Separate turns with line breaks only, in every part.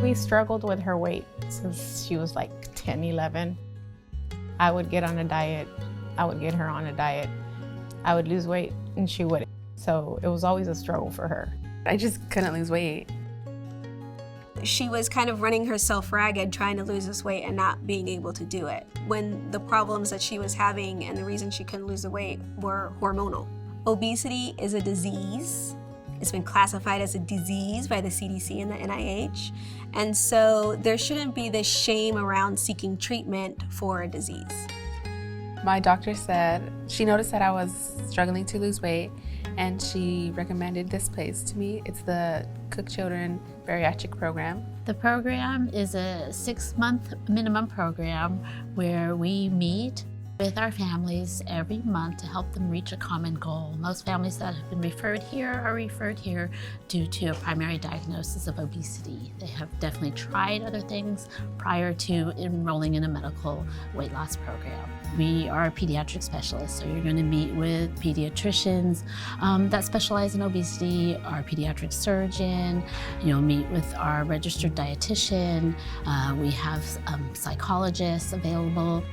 We struggled with her weight since she was like 10, 11. I would get on a diet. I would get her on a diet. I would lose weight and she wouldn't. So it was always a struggle for her.
I just couldn't lose weight.
She was kind of running herself ragged trying to lose this weight and not being able to do it, when the problems that she was having and the reason she couldn't lose the weight were hormonal. Obesity is a disease. It's been classified as a disease by the CDC and the NIH. And so there shouldn't be this shame around seeking treatment for a disease.
My doctor said she noticed that I was struggling to lose weight, and she recommended this place to me. It's the Cook Children Bariatric Program.
The program is a 6-month minimum program where we meet with our families every month to help them reach a common goal. Most families that have been referred here are referred here due to a primary diagnosis of obesity. They have definitely tried other things prior to enrolling in a medical weight loss program. We are pediatric specialists, so you're going to meet with pediatricians that specialize in obesity, our pediatric surgeon. You'll meet with our registered dietitian. We have psychologists available.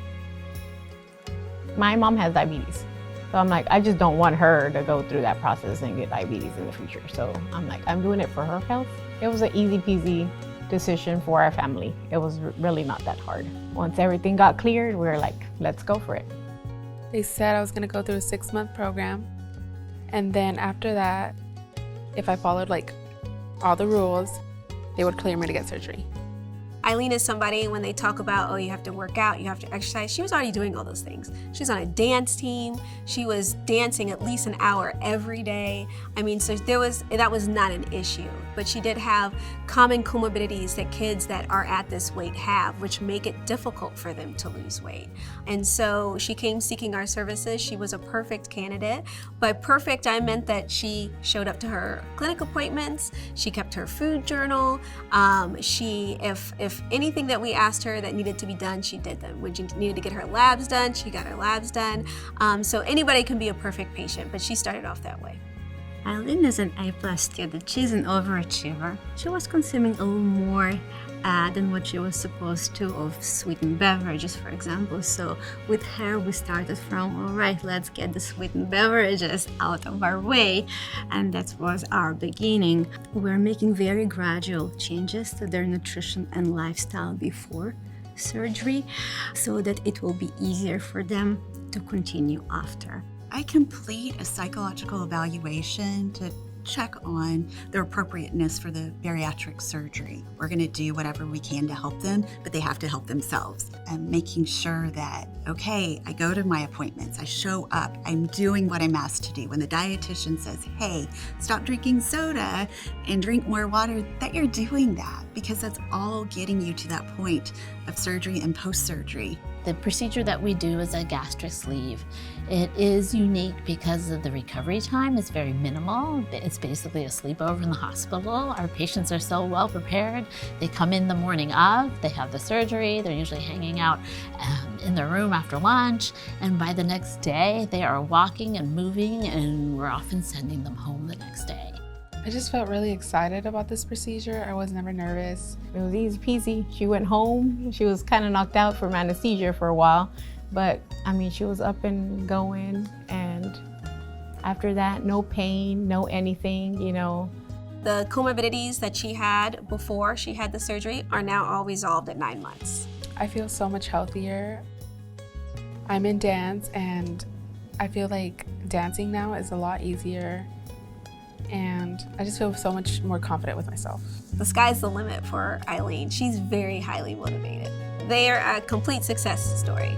My mom has diabetes. So I'm like, I just don't want her to go through that process and get diabetes in the future. So I'm like, I'm doing it for her health. It was an easy peasy decision for our family. It was really not that hard. Once everything got cleared, we were like, let's go for it.
They said I was gonna go through a 6-month program. And then after that, if I followed like all the rules, they would clear me to get surgery.
Aileen is somebody, when they talk about, oh, you have to work out, you have to exercise, she was already doing all those things. She was on a dance team. She was dancing at least an hour every day. I mean, so that was not an issue. But she did have common comorbidities that kids that are at this weight have, which make it difficult for them to lose weight. And so she came seeking our services. She was a perfect candidate. By perfect, I meant that she showed up to her clinic appointments. She kept her food journal. If anything that we asked her that needed to be done, she did them. When she needed to get her labs done, she got her labs done. So anybody can be a perfect patient, but she started off that way.
Aileen is an A+ student. She's an overachiever. She was consuming a little more than what she was supposed to of sweetened beverages, for example. So with her, we started from, all right, let's get the sweetened beverages out of our way. And that was our beginning. We're making very gradual changes to their nutrition and lifestyle before surgery so that it will be easier for them to continue after.
I complete a psychological evaluation to check on their appropriateness for the bariatric surgery. We're going to do whatever we can to help them, but they have to help themselves. And making sure that, okay, I go to my appointments, I show up, I'm doing what I'm asked to do. When the dietitian says, hey, stop drinking soda and drink more water, that you're doing that, because that's all getting you to that point of surgery and post-surgery.
The procedure that we do is a gastric sleeve. It is unique because of the recovery time is very minimal. It's basically a sleepover in the hospital. Our patients are so well prepared. They come in the morning of, they have the surgery, they're usually hanging out in their room after lunch, and by the next day, they are walking and moving, and we're often sending them home the next day.
I just felt really excited about this procedure. I was never nervous.
It was easy peasy. She went home. She was kind of knocked out from anesthesia for a while, but I mean, she was up and going, and after that, no pain, no anything, you know.
The comorbidities that she had before she had the surgery are now all resolved at 9 months.
I feel so much healthier. I'm in dance, and I feel like dancing now is a lot easier, and I just feel so much more confident with myself.
The sky's the limit for Aileen. She's very highly motivated. They are a complete success story.